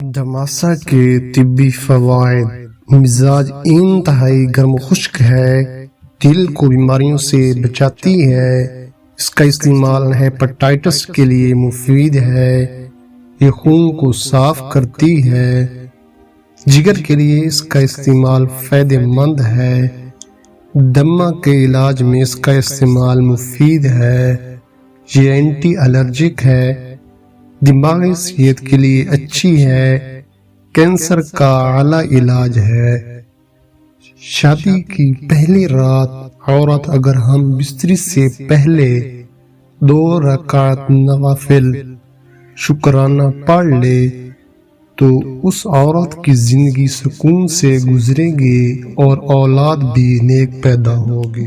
दमासा के तिब्बी फवायद। मिजाज इंतहाई गर्म खुश्क है, दिल को बीमारियों से बचाती है। इसका इस्तेमाल हेपेटाइटिस के लिए मुफीद है। ये खून को साफ करती है। जिगर के लिए इसका इस्तेमाल फायदेमंद है। दमा के इलाज में इसका इस्तेमाल मुफीद है। ये एंटी एलर्जिक है, दिमागी सेहत के लिए अच्छी है। कैंसर का आला इलाज है। शादी की पहली रात औरत अगर हम बिस्तरी से पहले 2 रकात नवाफिल शुक्राना पढ़ ले तो उस औरत की जिंदगी सुकून से गुजरेगी और औलाद भी नेक पैदा होगी।